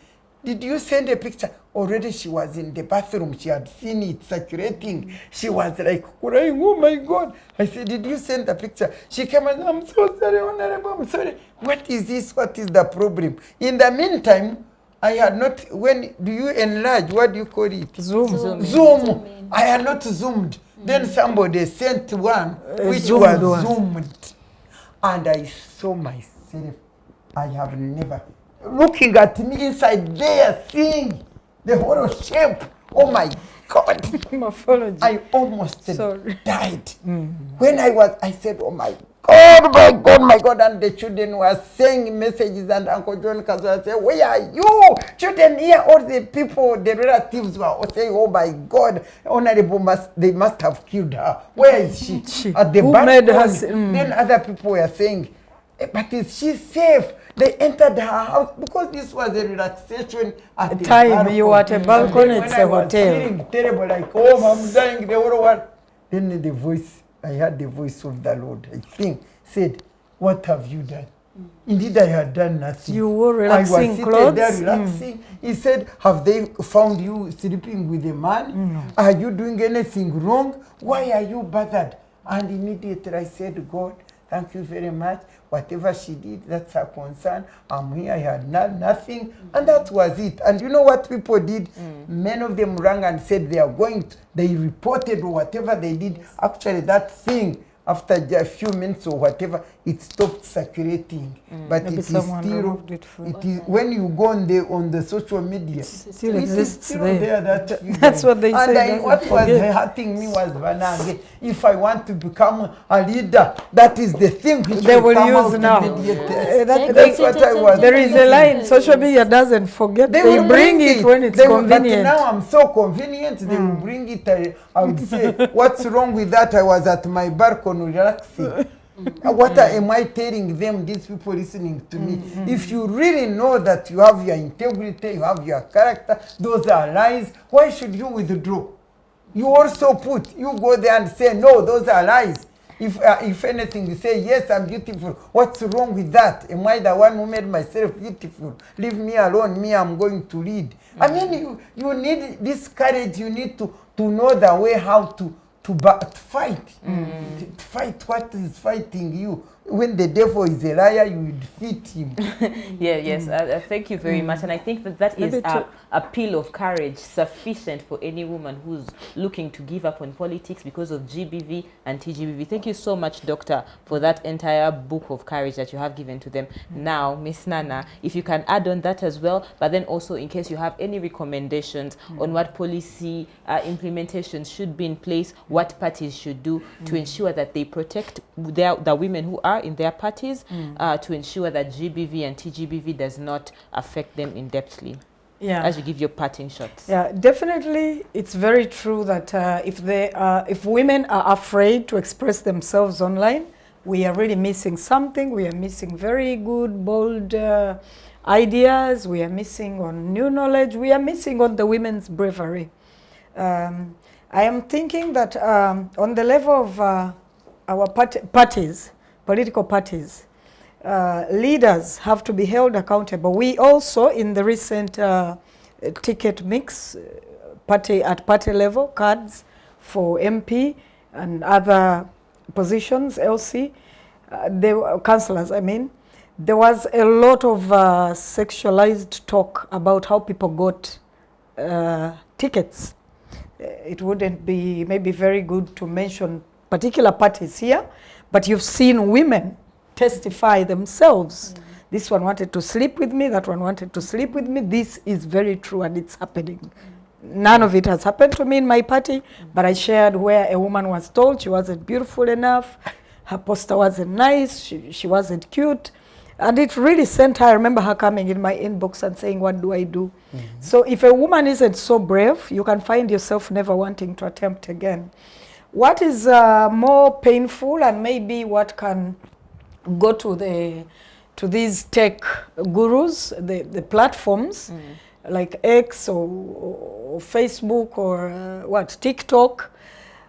did you send a picture? Already she was in the bathroom. She had seen it circulating. She was like crying, oh my God. I said, did you send the picture? She came and, I'm so sorry, Honorable, I'm sorry. What is this? What is the problem? In the meantime, I had not, when do you enlarge? What do you call it? Zoom. Zoom. I had not zoomed. Then somebody sent one which zoomed was one. zoomed. And I saw myself. I have never. Looking at me inside there, seeing the whole shape. Oh my God. Morphology. I almost Sorry. died. When I said, oh my God, my God, my God. And the children were saying messages, and Uncle John Kazuya said, where are you? Children here, all the people, the relatives were saying, oh my God, Honorable, they must have killed her. Where is she? At the Who balcony. made her Then other people were saying, but is she safe? They entered her house because this was a relaxation at the Time balcony. you were at a balcony, it's a hotel. Feeling terrible, like, oh, I'm dying, the whole world. Then the voice, I heard the voice of the Lord, I think, said, what have you done? Indeed, I had done nothing. You wore I relaxing was seated clothes. there relaxing. He said, have they found you sleeping with a man? Are you doing anything wrong? Why are you bothered? And immediately I said, God, thank you very much. Whatever she did, that's her concern. I'm here, I had nothing. And that was it. And you know what people did? Many of them rang and said they are going to, they reported whatever they did. Actually, that thing, after a few minutes or whatever, it stopped circulating. But Maybe it is someone still, removed it from- it is, when you go on the social media, Still it is exists still there. that That's what they and say. what was hurting me was Vanage. If I want to become a leader, that is the thing which They will come use out now. immediately. That- That's what I was. There is a line. Social media doesn't forget. They will bring it when it's They will- convenient. But now I'm so convenient, they will bring it. I would say, what's wrong with that? I was at my balcony relaxing. What am I telling them, these people listening to me? If you really know that you have your integrity, you have your character, those are lies, why should you withdraw? You also you go there and say, no, those are lies. If anything, you say, yes, I'm beautiful. What's wrong with that? Am I the one who made myself beautiful? Leave me alone. Me, I'm going to lead. I mean, you need this courage. You need to know the way how to fight. To fight what is fighting you. When the devil is a liar, you will defeat him. Thank you very much. And I think that is a pill of courage sufficient for any woman who's looking to give up on politics because of GBV and TGBV. Thank you so much, Doctor, for that entire book of courage that you have given to them. Now, Miss Nana, if you can add on that as well, but then also in case you have any recommendations on what policy implementation should be in place, what parties should do to ensure that they protect the women who are in their parties, to ensure that GBV and TGBV does not affect them in-depthly. As you give your parting shots. Yeah, definitely, it's very true that if women are afraid to express themselves online, we are really missing something. We are missing very good, bold ideas. We are missing on new knowledge. We are missing on the women's bravery. I am thinking that on the level of our parties, political parties, leaders have to be held accountable. We also, in the recent ticket mix, at party level, cards for MP and other positions, LC, councillors, I mean, there was a lot of sexualized talk about how people got tickets. It wouldn't be maybe very good to mention particular parties here, but you've seen women testify themselves. This one wanted to sleep with me, that one wanted to sleep with me. This is very true and it's happening. None of it has happened to me in my party, but I shared where a woman was told she wasn't beautiful enough, her poster wasn't nice, she wasn't cute. And it really sent her. I remember her coming in my inbox and saying, what do I do? So if a woman isn't so brave, you can find yourself never wanting to attempt again. What is more painful, and maybe what can go to these tech gurus, the platforms like X or Facebook or TikTok.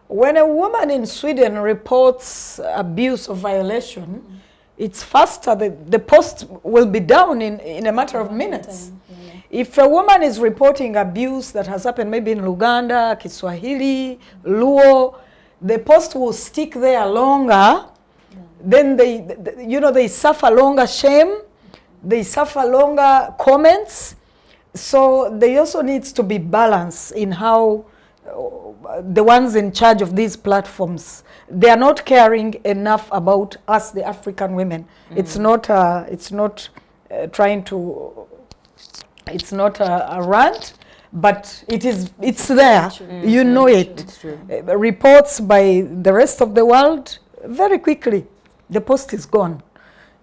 When a woman in Sweden reports abuse or violation, it's faster. The post will be down in a matter of minutes. If a woman is reporting abuse that has happened maybe in Luganda, Kiswahili, Luo, the post will stick there longer. Then they suffer longer shame, they suffer longer comments. So there also needs to be balance in how the ones in charge of these platforms, they are not caring enough about us, the African women. It's not trying to, it's not a rant, but it's there. You know it. It's true. Reports by the rest of the world, very quickly, the post is gone.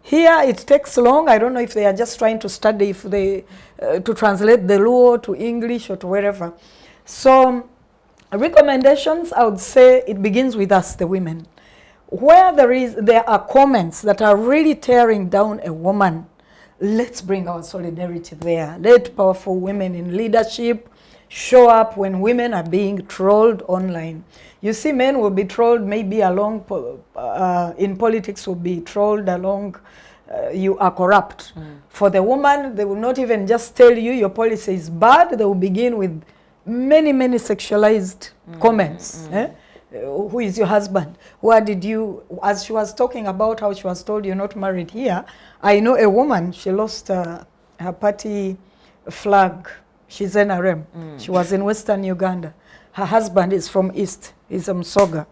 Here it takes long. I don't know if they are just trying to study, if they to translate the law to English or to wherever. So recommendations, I would say it begins with us, the women. Where there are comments that are really tearing down a woman, let's bring our solidarity there. Let powerful women in leadership show up when women are being trolled online. You see, men will be trolled maybe along, in politics will be trolled along, you are corrupt. For the woman, they will not even just tell you your policy is bad. They will begin with many, many sexualized comments. Who is your husband? Where did you, as she was talking about how she was told you're not married here, I know a woman, she lost her party flag. She's NRM. She was in Western Uganda. Her husband is from East, he's a Msoga.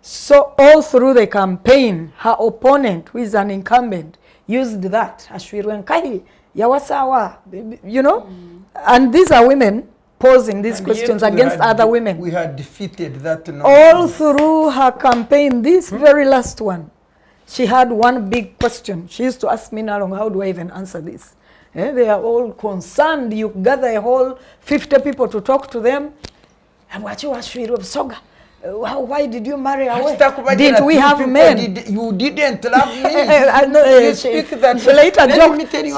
So all through the campaign, her opponent, who is an incumbent, used that. Ashwirwenkai, Yawasawa, you know? And these are women posing these questions against other women. We had defeated that nonsense. All through her campaign, this very last one, she had one big question. She used to ask me, Nalong, how do I even answer this? They are all concerned. You gather a whole 50 people to talk to them. Why did you marry away? Did we have men? You didn't love me. You speak that. She later Let me tell you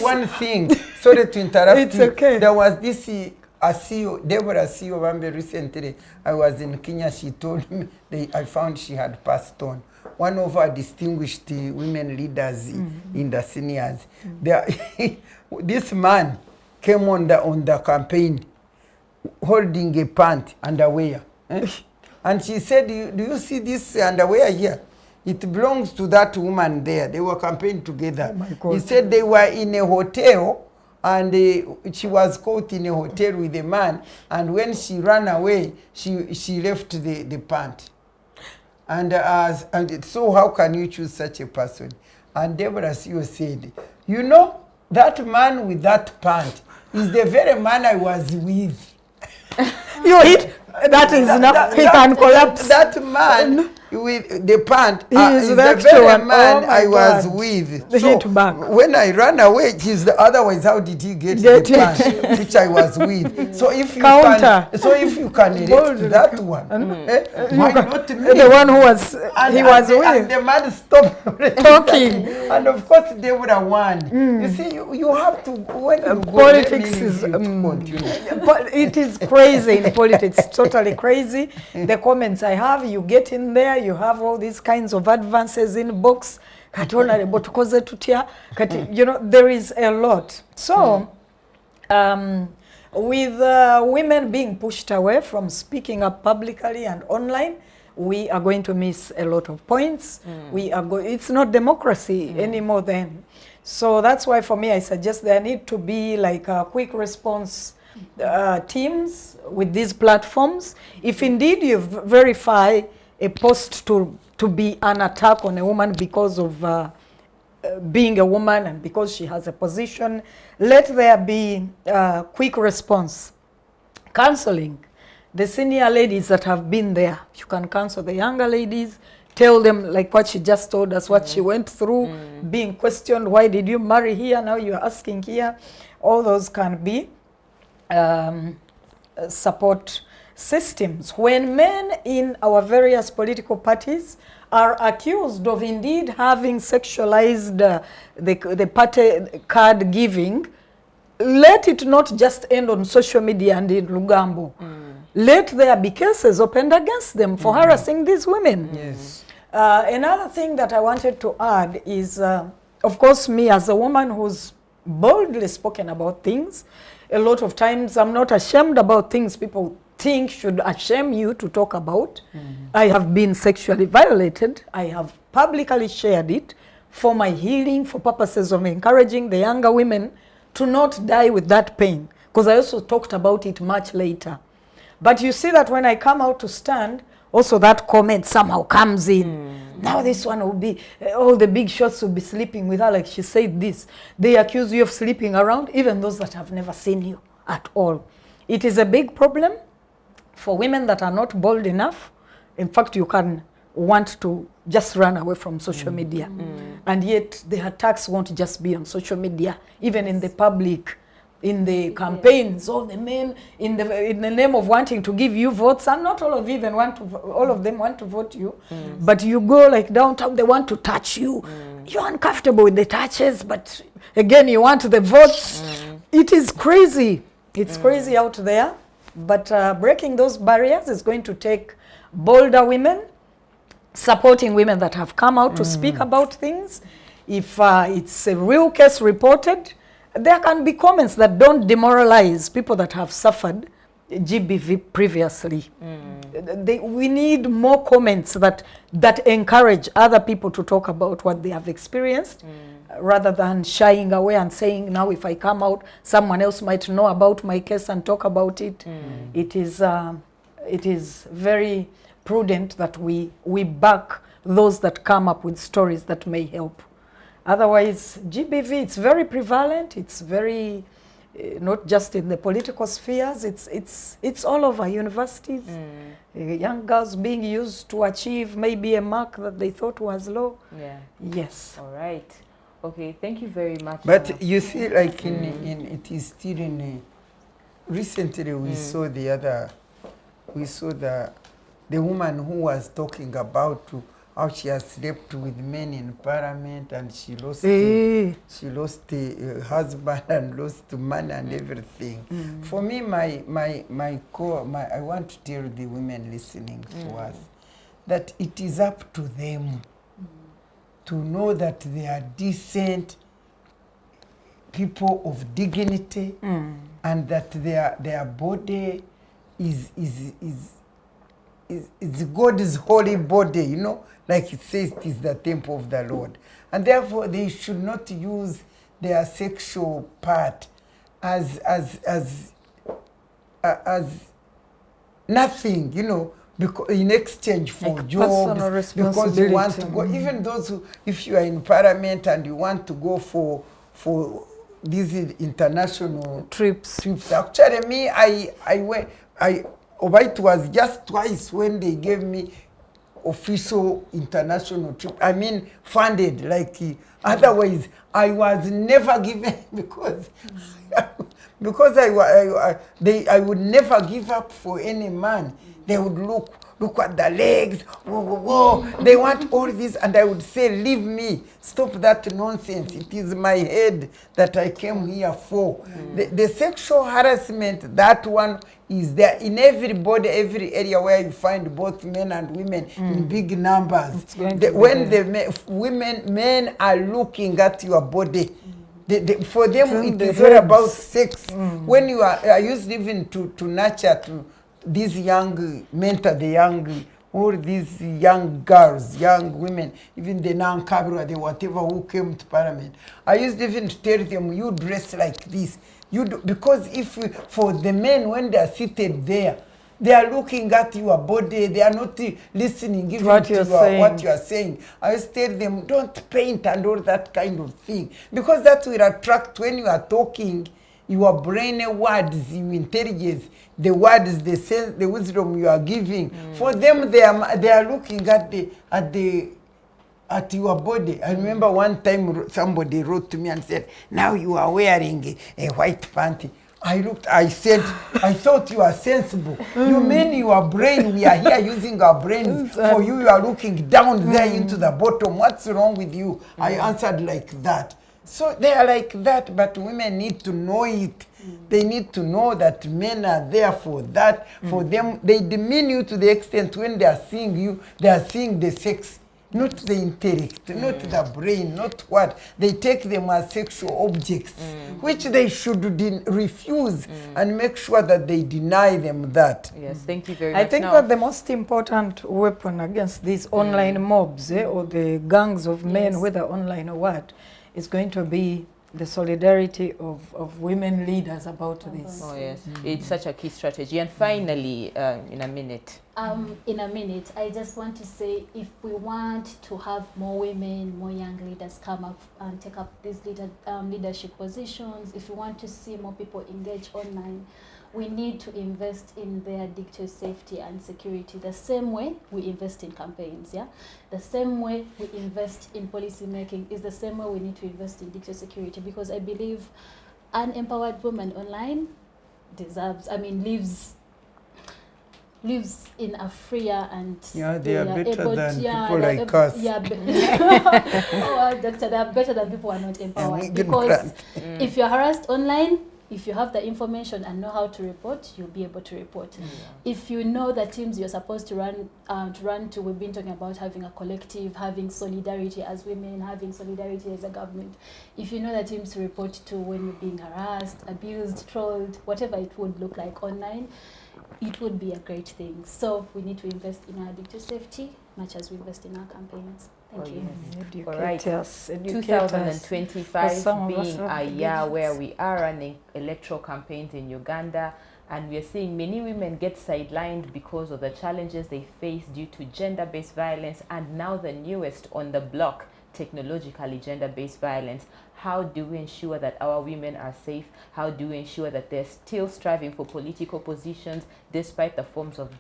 one thing. Sorry to interrupt It's you. okay. There was this CEO, Deborah CEO Wambe recently. I was in Kenya. She told me I found she had passed on. One of our distinguished women leaders in the seniors. This man came on the campaign holding a pant, underwear. And she said, do you see this underwear here? It belongs to that woman there. They were campaigning together. Oh my God. He said they were in a hotel, and she was caught in a hotel with a man, and when she ran away, she left the pant. And so how can you choose such a person? And Deborah CEO said, you know, that man with that pant is the very man I was with. You hit, that is not, he can collapse. That man with the pant is the that very one. man Oh I was God. with. The hit back. When I ran away, otherwise how did he get the pant which I was with? So if you Counter. can elect that one, why not me? The one who was, he was and with. the man stopped Talking. And of course they would have won. You see, you have to, when you go, Politics is, continue. but it is crazy in politics, totally crazy. The comments I have, you get in there, you have all these kinds of advances in books. You know, there is a lot. So, with women being pushed away from speaking up publicly and online, we are going to miss a lot of points. It's not democracy anymore then. So that's why for me, I suggest there need to be like a quick response teams with these platforms. If indeed you verify a post to be an attack on a woman because of being a woman and because she has a position, let there be quick response. Counseling. The senior ladies that have been there, you can counsel the younger ladies, tell them like what she just told us, what she went through, being questioned, why did you marry here, now you're asking here. All those can be support systems. When men in our various political parties are accused of indeed having sexualized the party card giving, let it not just end on social media and in Lugambo. Let there be cases opened against them for harassing these women. Yes. Another thing that I wanted to add is, of course, me as a woman who's boldly spoken about things, a lot of times I'm not ashamed about things people think should shame you to talk about. I have been sexually violated. I have publicly shared it for my healing, for purposes of encouraging the younger women to not die with that pain. Because I also talked about it much later. But you see that when I come out to stand, also that comment somehow comes in. Now this one will be, all the big shots will be sleeping with her, like she said this. They accuse you of sleeping around, even those that have never seen you at all. It is a big problem for women that are not bold enough. In fact, you can want to just run away from social media. And yet the attacks won't just be on social media, even in the public, in the campaigns, all the men in the name of wanting to give you votes, and not all of you even want to, all of them want to vote you, but you go like downtown, they want to touch you. You're uncomfortable with the touches, but again, you want the votes. It is crazy. It's crazy out there, but breaking those barriers is going to take bolder women, supporting women that have come out to speak about things. If it's a real case reported, there can be comments that don't demoralize people that have suffered GBV previously. We need more comments that encourage other people to talk about what they have experienced, rather than shying away and saying, now if I come out, someone else might know about my case and talk about it. It is very prudent that we back those that come up with stories that may help. Otherwise, GBV, it's very prevalent. It's very, not just in the political spheres, it's all over universities. Young girls being used to achieve maybe a mark that they thought was low. Yes. All right. Okay, thank you very much. But you see, like it is still in recently we saw the woman who was talking about how she has slept with men in parliament, and she lost husband and lost money and everything. For me, my core, I want to tell the women listening to us that it is up to them to know that they are decent people of dignity, and that their body is God's holy body, you know, like it says it is the temple of the Lord. And therefore they should not use their sexual part as nothing, you know, because in exchange for like jobs, because you want to go, even those who, if you are in parliament and you want to go for these international trips. Actually, me, it was just twice when they gave me official international trip. I mean, funded, like, otherwise I was never given because I would never give up for any man. They would look at the legs, whoa. They want all this, and I would say, leave me, stop that nonsense. It is my head that I came here for. The sexual harassment, that one is there in everybody, every area where you find both men and women in big numbers. When the men are looking at your body, for them it is all about sex. When you are, I used even to nurture to these young mentor, all these young girls, young women, even the non-Kabra, the whatever who came to parliament. I used even to tell them, you dress like this. You do, because for the men, when they are seated there, they are looking at your body, they are not listening even what you are saying. I always tell them, don't paint and all that kind of thing. Because that will attract, when you are talking, your brain words, your intelligence, the words, the sense, the wisdom you are giving. For them, they are looking at your body. I remember one time somebody wrote to me and said, now you are wearing a white panty. I said, I thought you are sensible. You mean your brain, we are here using our brains. For you, you are looking down there into the bottom. What's wrong with you? I answered like that. So they are like that, but women need to know it. They need to know that men are there for that. For them, they demean you to the extent when they are seeing you, they are seeing the sex, not the intellect, not the brain, not what. They take them as sexual objects, which they should refuse and make sure that they deny them that. Yes, thank you very much. I think that the most important weapon against these online mobs or the gangs of men, whether online or what, is going to be the solidarity of women leaders about this. Oh yes, it's such a key strategy. And finally, in a minute. I just want to say, if we want to have more women, more young leaders come up and take up these leadership positions, if we want to see more people engage online, we need to invest in their digital safety and security the same way we invest in campaigns, yeah? The same way we invest in policy making is the same way we need to invest in digital security, because I believe an empowered woman online lives in a freer and they are better than people they're like us. Oh, doctor, they are better than people who are not empowered, because if you're harassed online, if you have the information and know how to report, you'll be able to report. If you know the teams you're supposed to run to, we've been talking about having a collective, having solidarity as women, having solidarity as a government. If you know the teams to report to when you're being harassed, abused, trolled, whatever it would look like online, it would be a great thing. So we need to invest in our digital safety much as we invest in our campaigns. Thank you. Educate All right. us, 2025 some of us being have a the year gadgets. where we are running electoral campaigns in Uganda, and we are seeing many women get sidelined because of the challenges they face due to gender-based violence, and now the newest on the block, technologically gender-based violence. How do we ensure that our women are safe? How do we ensure that they're still striving for political positions despite the forms of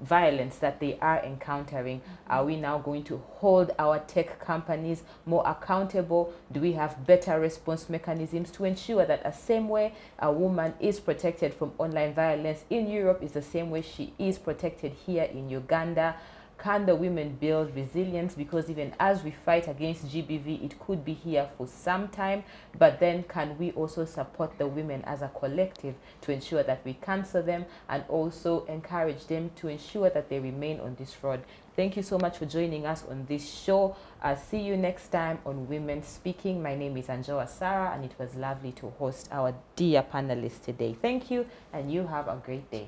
violence that they are encountering? Are we now going to hold our tech companies more accountable? Do we have better response mechanisms to ensure that the same way a woman is protected from online violence in Europe is the same way she is protected here in Uganda? Can the women build resilience? Because even as we fight against GBV, it could be here for some time, but then can we also support the women as a collective to ensure that we cancel them and also encourage them to ensure that they remain on this road? Thank you so much for joining us on this show. I'll see you next time on Women Speaking. My name is Anjoa Sarah, and it was lovely to host our dear panelists today. Thank you, and you have a great day.